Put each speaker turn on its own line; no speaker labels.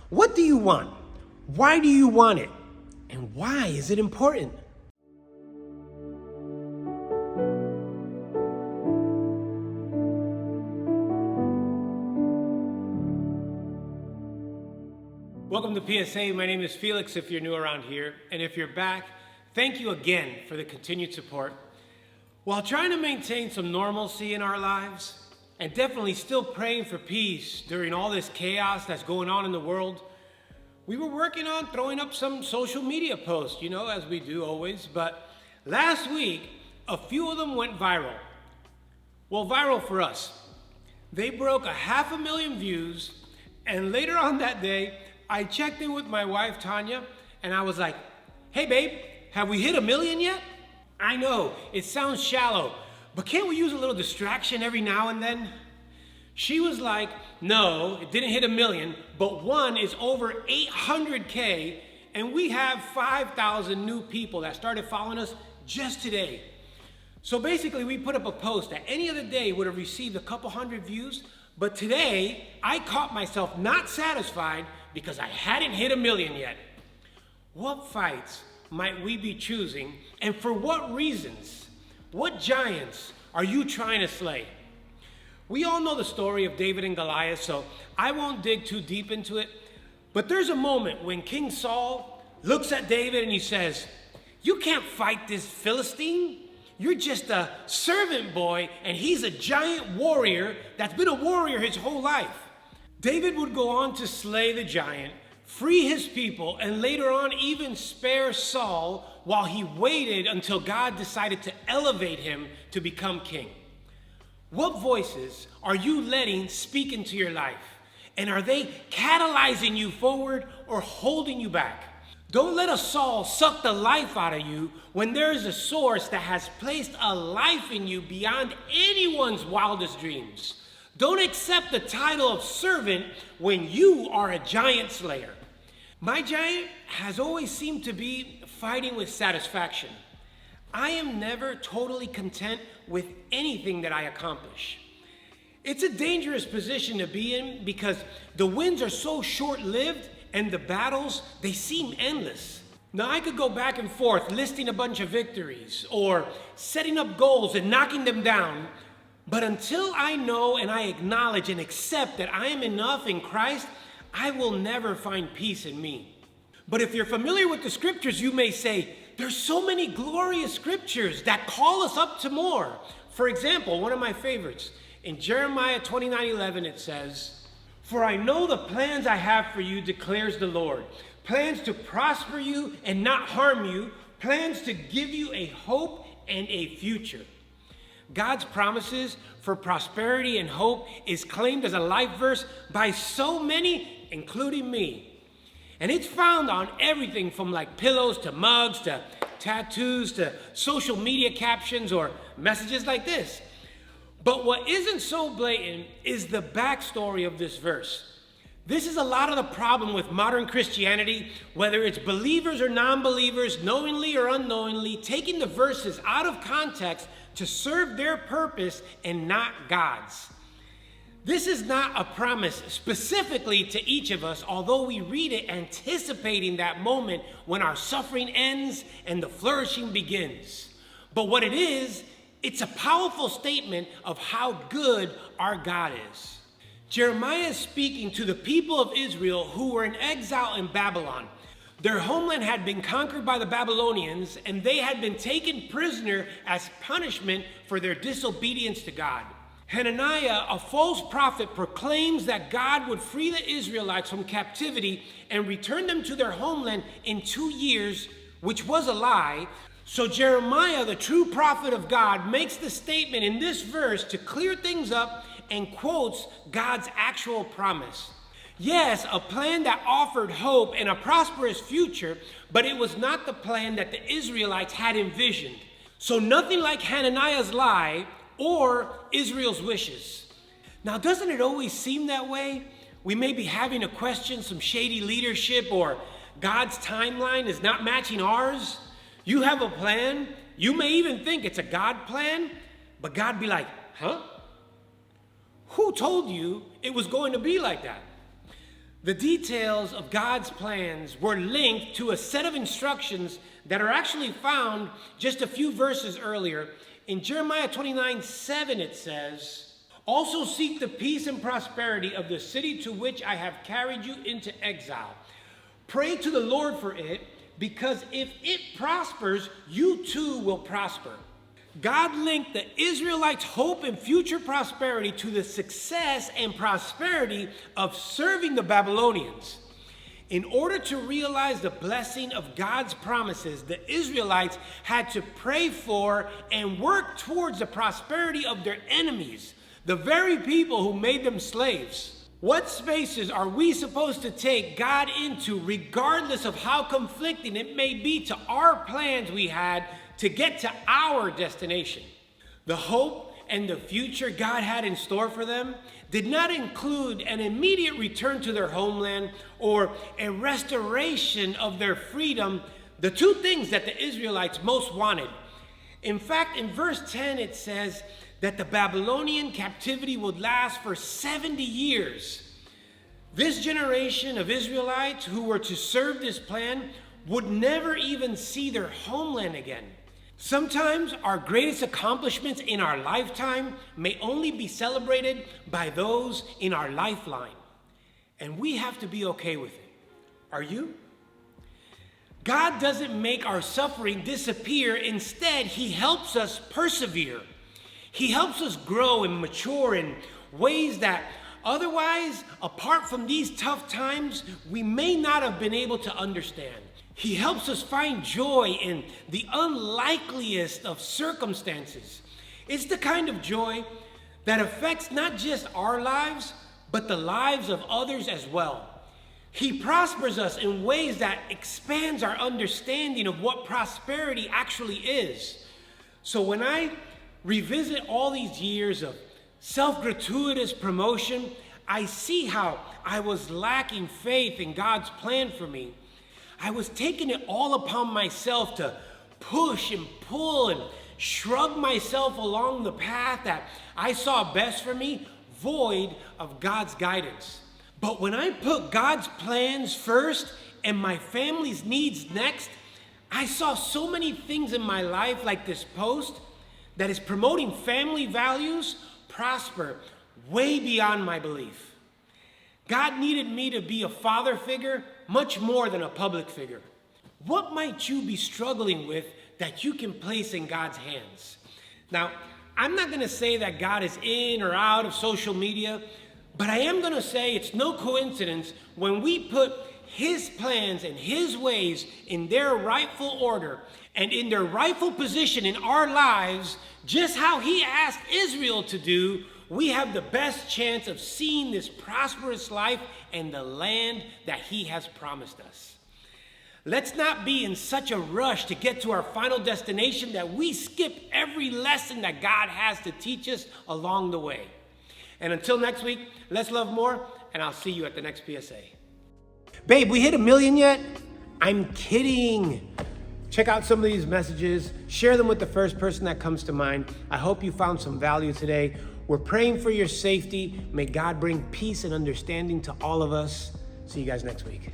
What do you want? Why do you want it? And why is it important? Welcome to PSA. My name is Felix if you're new around here. And if you're back, thank you again for the continued support. While trying to maintain some normalcy in our lives, and definitely still praying for peace during all this chaos that's going on in the world, we were working on throwing up some social media posts, as we do always. But last week, a few of them went viral. Well, viral for us. They broke 500,000 views, and later on that day, I checked in with my wife, Tanya, and I was like, hey babe, have we hit 1 million yet? I know, it sounds shallow, but can't we use a little distraction every now and then? She was like, no, it didn't hit 1 million, but one is over 800K, and we have 5,000 new people that started following us just today. So basically, we put up a post that any other day would have received a couple hundred views, but today, I caught myself not satisfied because I hadn't hit 1 million yet. What fights might we be choosing, and for what reasons? What giants are you trying to slay? We all know the story of David and Goliath, so I won't dig too deep into it, but there's a moment when King Saul looks at David and he says, you can't fight this Philistine. You're just a servant boy, and he's a giant warrior that's been a warrior his whole life. David would go on to slay the giant, free his people, and later on even spare Saul while he waited until God decided to elevate him to become king. What voices are you letting speak into your life? And are they catalyzing you forward or holding you back? Don't let a Saul suck the life out of you when there is a source that has placed a life in you beyond anyone's wildest dreams. Don't accept the title of servant when you are a giant slayer. My giant has always seemed to be fighting with satisfaction. I am never totally content with anything that I accomplish. It's a dangerous position to be in because the wins are so short-lived and the battles, they seem endless. Now, I could go back and forth listing a bunch of victories or setting up goals and knocking them down, but until I know and I acknowledge and accept that I am enough in Christ, I will never find peace in me. But if you're familiar with the scriptures, you may say, there's so many glorious scriptures that call us up to more. For example, one of my favorites, in Jeremiah 29:11, it says, for I know the plans I have for you, declares the Lord. Plans to prosper you and not harm you. Plans to give you a hope and a future. God's promises for prosperity and hope is claimed as a life verse by so many, including me. And it's found on everything from like pillows to mugs to tattoos to social media captions or messages like this. But what isn't so blatant is the backstory of this verse. This is a lot of the problem with modern Christianity, whether it's believers or non-believers, knowingly or unknowingly, taking the verses out of context to serve their purpose and not God's. This is not a promise specifically to each of us, although we read it anticipating that moment when our suffering ends and the flourishing begins. But what it is, it's a powerful statement of how good our God is. Jeremiah is speaking to the people of Israel who were in exile in Babylon. Their homeland had been conquered by the Babylonians, and they had been taken prisoner as punishment for their disobedience to God. Hananiah, a false prophet, proclaims that God would free the Israelites from captivity and return them to their homeland in 2 years, which was a lie. So Jeremiah, the true prophet of God, makes the statement in this verse to clear things up and quotes God's actual promise. Yes, a plan that offered hope and a prosperous future, but it was not the plan that the Israelites had envisioned. So nothing like Hananiah's lie or Israel's wishes. Now, doesn't it always seem that way? We may be having to question some shady leadership, or God's timeline is not matching ours. You have a plan. You may even think it's a God plan, but God be like, huh? Who told you it was going to be like that? The details of God's plans were linked to a set of instructions that are actually found just a few verses earlier. In Jeremiah 29:7 it says, "Also seek the peace and prosperity of the city to which I have carried you into exile. Pray to the Lord for it, because if it prospers, you too will prosper." God linked the Israelites' hope and future prosperity to the success and prosperity of serving the Babylonians. In order to realize the blessing of God's promises, the Israelites had to pray for and work towards the prosperity of their enemies, the very people who made them slaves. What spaces are we supposed to take God into, regardless of how conflicting it may be to our plans we had to get to our destination? The hope and the future God had in store for them did not include an immediate return to their homeland or a restoration of their freedom, the two things that the Israelites most wanted. In fact, in verse 10 it says that the Babylonian captivity would last for 70 years. This generation of Israelites who were to serve this plan would never even see their homeland again. Sometimes our greatest accomplishments in our lifetime may only be celebrated by those in our lifeline, and we have to be okay with it. Are you? God doesn't make our suffering disappear. Instead, He helps us persevere. He helps us grow and mature in ways that otherwise, apart from these tough times, we may not have been able to understand. He helps us find joy in the unlikeliest of circumstances. It's the kind of joy that affects not just our lives, but the lives of others as well. He prospers us in ways that expands our understanding of what prosperity actually is. So when I revisit all these years of self-gratuitous promotion, I see how I was lacking faith in God's plan for me. I was taking it all upon myself to push and pull and shrug myself along the path that I saw best for me, void of God's guidance. But when I put God's plans first and my family's needs next, I saw so many things in my life, like this post, that is promoting family values, prosper way beyond my belief. God needed me to be a father figure much more than a public figure. What might you be struggling with that you can place in God's hands? Now, I'm not going to say that God is in or out of social media, but I am going to say it's no coincidence when we put His plans and His ways in their rightful order and in their rightful position in our lives, just how He asked Israel to do. We have the best chance of seeing this prosperous life and the land that He has promised us. Let's not be in such a rush to get to our final destination that we skip every lesson that God has to teach us along the way. And until next week, let's love more, and I'll see you at the next PSA. Babe, we hit 1 million yet? I'm kidding. Check out some of these messages. Share them with the first person that comes to mind. I hope you found some value today. We're praying for your safety. May God bring peace and understanding to all of us. See you guys next week.